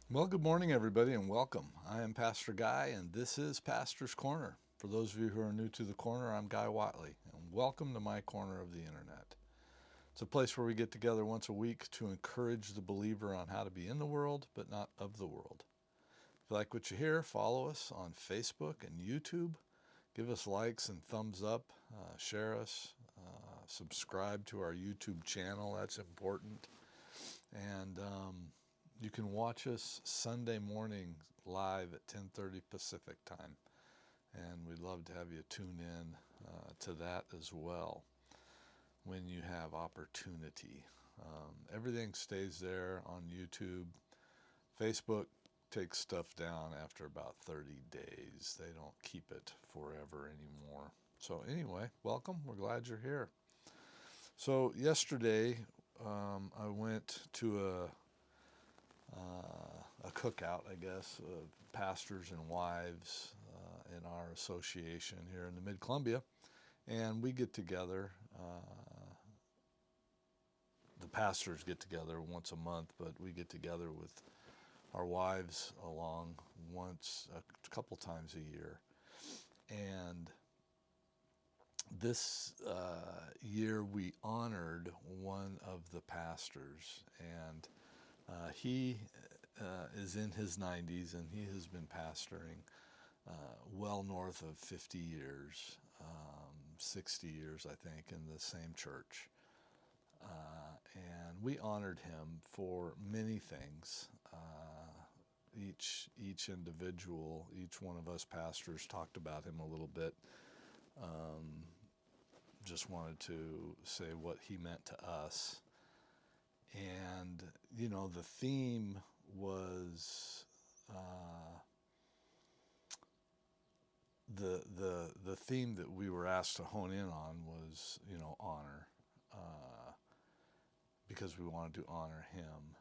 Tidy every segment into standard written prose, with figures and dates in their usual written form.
Well, good morning, everybody, and welcome. I am Pastor Guy, and this is Pastor's Corner. For those of you who are new to the corner, I'm Guy Watley, and welcome to my corner of the internet. It's a place where we get together once a week to encourage the believer on how to be in the world, but not of the world. If you like what you hear, follow us on Facebook and YouTube. Give us likes and thumbs up. Share us. Subscribe to our YouTube channel. That's important. And you can watch us Sunday morning live at 10:30 Pacific time, and we'd love to have you tune in to that as well when you have opportunity. Everything stays there on YouTube. Facebook takes stuff down after about 30 days. They don't keep it forever anymore. So anyway, welcome. We're glad you're here. So yesterday, I went to a cookout, I guess, of pastors and wives in our association here in the Mid Columbia, and we get together. The pastors get together once a month, but we get together with our wives along once, a couple times a year. And this year we honored one of the pastors, and he is in his 90s, and he has been pastoring well north of 50 years, 60 years, I think, in the same church. And we honored him for many things. Each individual, each one of us pastors talked about him a little bit. Just wanted to say what he meant to us. And, the theme was the theme that we were asked to hone in on was, honor, because we wanted to honor him.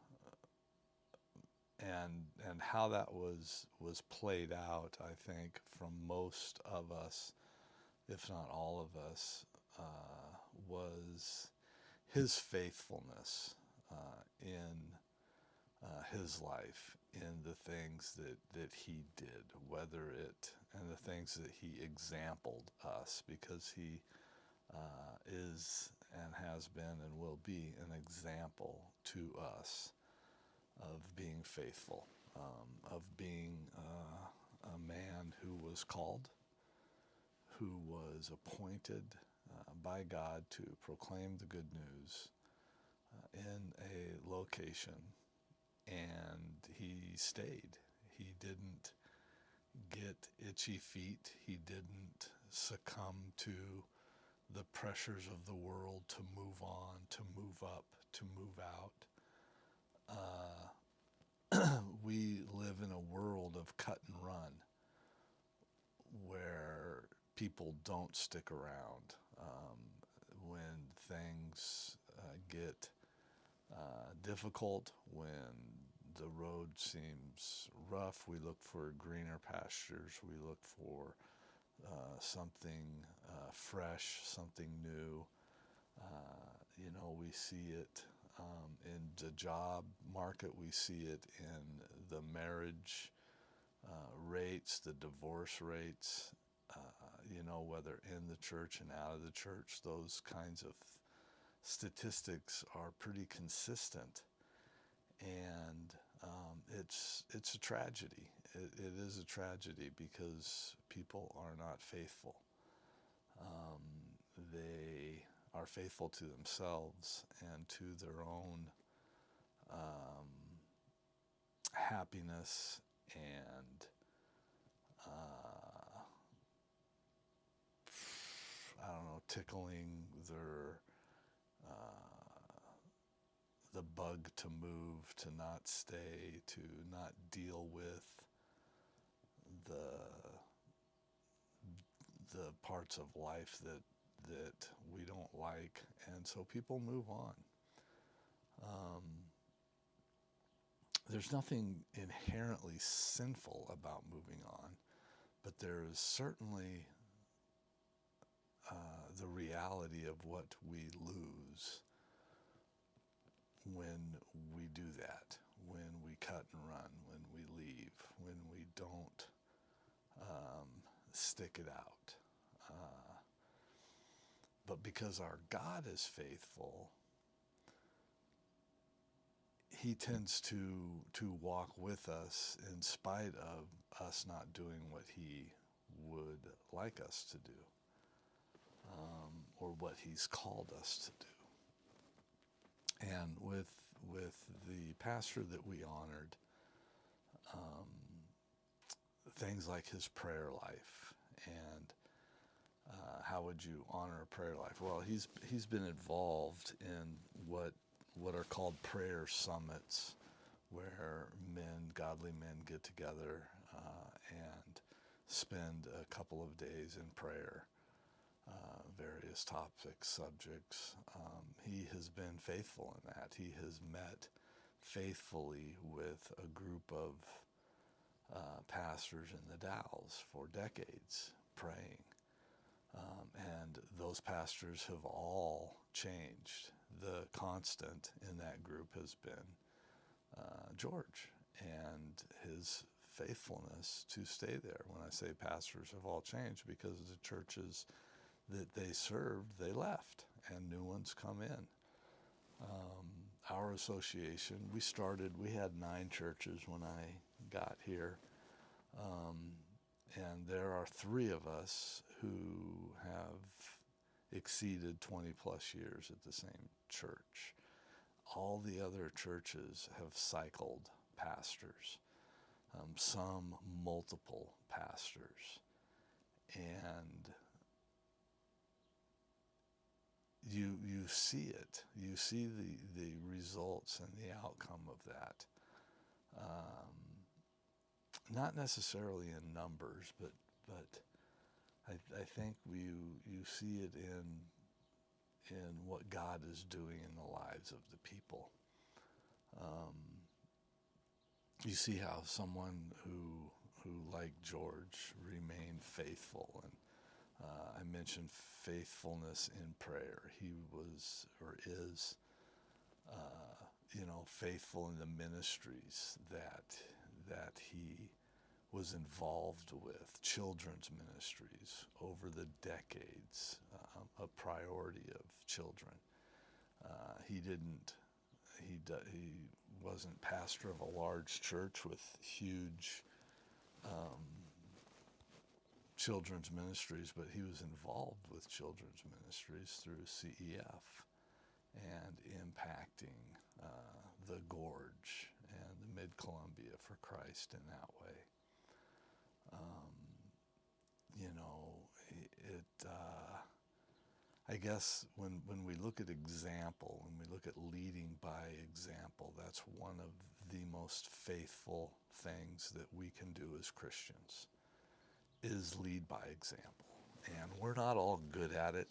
And how that was played out, I think, from most of us, if not all of us, was his faithfulness in his life, in the things that he did, and the things that he exampled us, because he is and has been and will be an example to us of being faithful, of being a man who was called, who was appointed by God to proclaim the good news in a location, and he stayed. He didn't get itchy feet. He didn't succumb to the pressures of the world to move on, to move up, to move out. We live in a world of cut and run where people don't stick around. When things get difficult, when the road seems rough, we look for greener pastures. We look for something fresh, something new. We see it in the job market. We see it in the marriage rates, the divorce rates, whether in the church and out of the church. Those kinds of statistics are pretty consistent. And it's a tragedy. It is a tragedy because people are not faithful. They are faithful to themselves and to their own happiness and I don't know, tickling the bug to move, to not stay, to not deal with the the parts of life that we don't like, and so people move on. There's nothing inherently sinful about moving on, but there is certainly the reality of what we lose when we do that, when we cut and run, when stick it out. But because our God is faithful, he tends to walk with us in spite of us not doing what he would like us to do, or what he's called us to do. And with the pastor that we honored, things like his prayer life and how would you honor a prayer life? Well, he's been involved in what are called prayer summits, where godly men get together and spend a couple of days in prayer, various topics, subjects. He has been faithful in that. He has met faithfully with a group of pastors in the Dalles for decades, praying. And those pastors have all changed. The constant in that group has been George and his faithfulness to stay there. When I say pastors have all changed, because the churches that they served, they left and new ones come in. Our association, we had 9 churches when I got here. And there are 3 of us who have exceeded 20 plus years at the same church. All the other churches have cycled pastors, some multiple pastors. And you see it. You see the results and the outcome of that. Not necessarily in numbers, but I think you see it in what God is doing in the lives of the people. You see how someone who like George remained faithful, and I mentioned faithfulness in prayer. He was or is, faithful in the ministries that he was involved with, children's ministries over the decades, a priority of children. He wasn't pastor of a large church with huge children's ministries, but he was involved with children's ministries through CEF and impacting the Gorge and the Mid-Columbia for Christ in that way. I guess when we look at example, when we look at leading by example, that's one of the most faithful things that we can do as Christians, is lead by example. And we're not all good at it.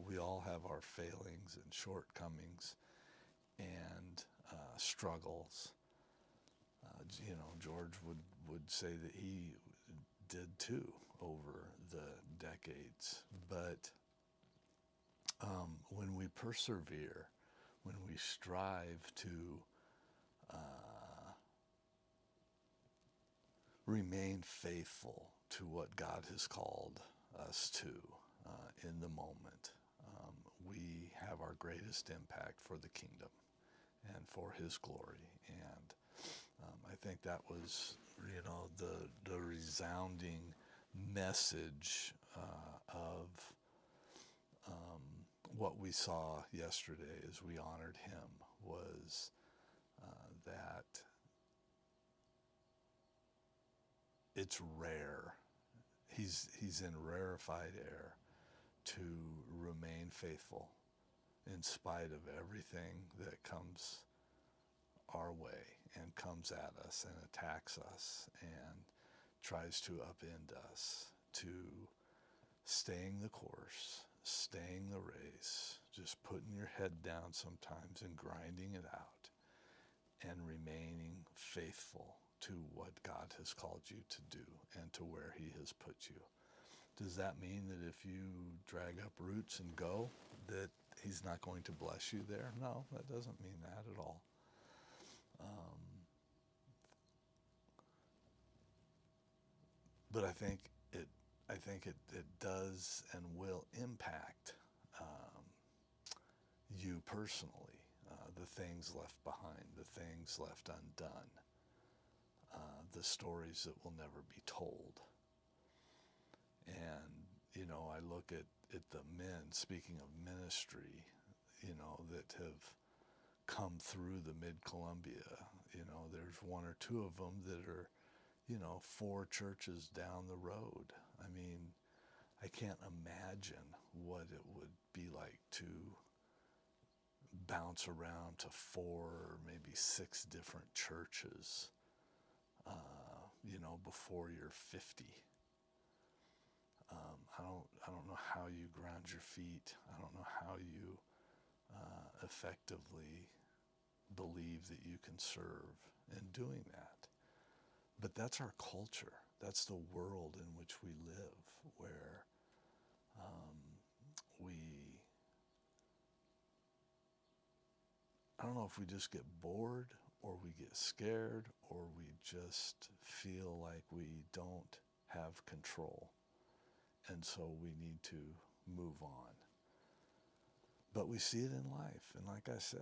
We all have our failings and shortcomings and struggles. George would say that he did too over the decades. But when we persevere, when we strive to remain faithful to what God has called us to in the moment, we have our greatest impact for the kingdom and for his glory. And I think that was, the resounding message of what we saw yesterday as we honored him, was that it's rare. He's in rarefied air to remain faithful in spite of everything that comes our way and comes at us and attacks us and tries to upend us, to staying the course, staying the race, just putting your head down sometimes and grinding it out and remaining faithful to what God has called you to do and to where he has put you. Does that mean that if you drag up roots and go, that he's not going to bless you there? No, that doesn't mean that at all. But I think it think it does and will impact um, you personally, the things left behind, the things left undone, the stories that will never be told. And, I look at the men, speaking of ministry, that have come through the Mid-Columbia. There's one or two of them that are, 4 churches down the road. I mean, I can't imagine what it would be like to bounce around to 4 or maybe 6 different churches, before you're 50. I don't know how you ground your feet. I don't know how you effectively believe that you can serve in doing that. But that's our culture. That's the world in which we live, where we, I don't know if we just get bored or we get scared or we just feel like we don't have control. And so we need to move on. But we see it in life. And like I said,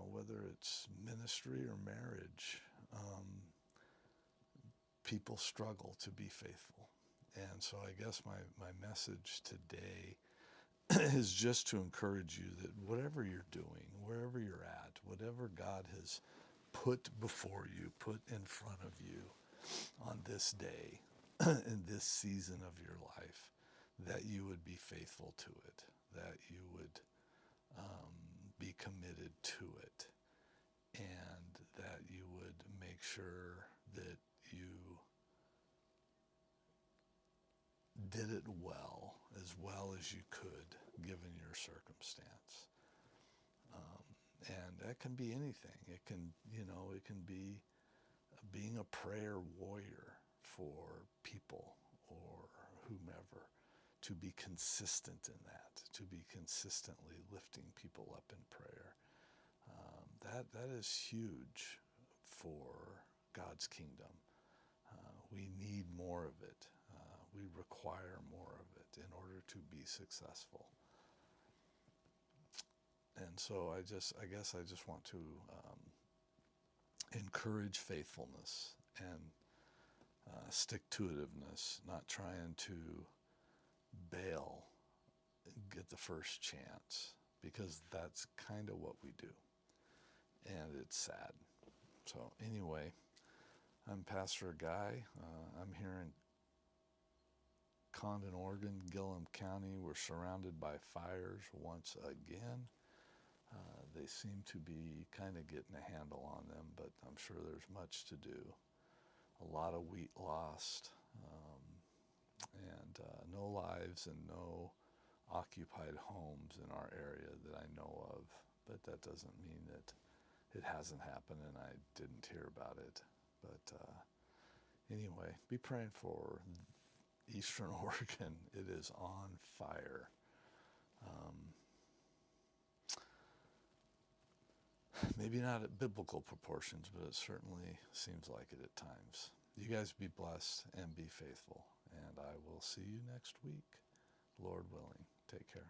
whether it's ministry or marriage, people struggle to be faithful. And so I guess my message today is just to encourage you that whatever you're doing, wherever you're at, whatever God has put before you, put in front of you on this day, in this season of your life, that you would be faithful to it, that you would be committed to it, and that you would make sure that you did it well as you could, given your circumstance. And that can be anything. It can be being a prayer warrior for people or whomever, to be consistent in that, to be consistently lifting people up in prayer. That is huge for God's kingdom. We need more of it. We require more of it in order to be successful. And so I guess I just want to encourage faithfulness and stick-to-itiveness, not trying to bail and get the first chance, because that's kind of what we do. And it's sad. So anyway, I'm Pastor Guy. I'm here in Condon, Oregon, Gillum County. We're surrounded by fires once again. They seem to be kind of getting a handle on them, but I'm sure there's much to do. A lot of wheat lost, and no lives and no occupied homes in our area that I know of. But that doesn't mean that it hasn't happened and I didn't hear about it. But anyway, be praying for Eastern Oregon. It is on fire. Maybe not at biblical proportions, but it certainly seems like it at times. You guys be blessed and be faithful. And I will see you next week, Lord willing. Take care.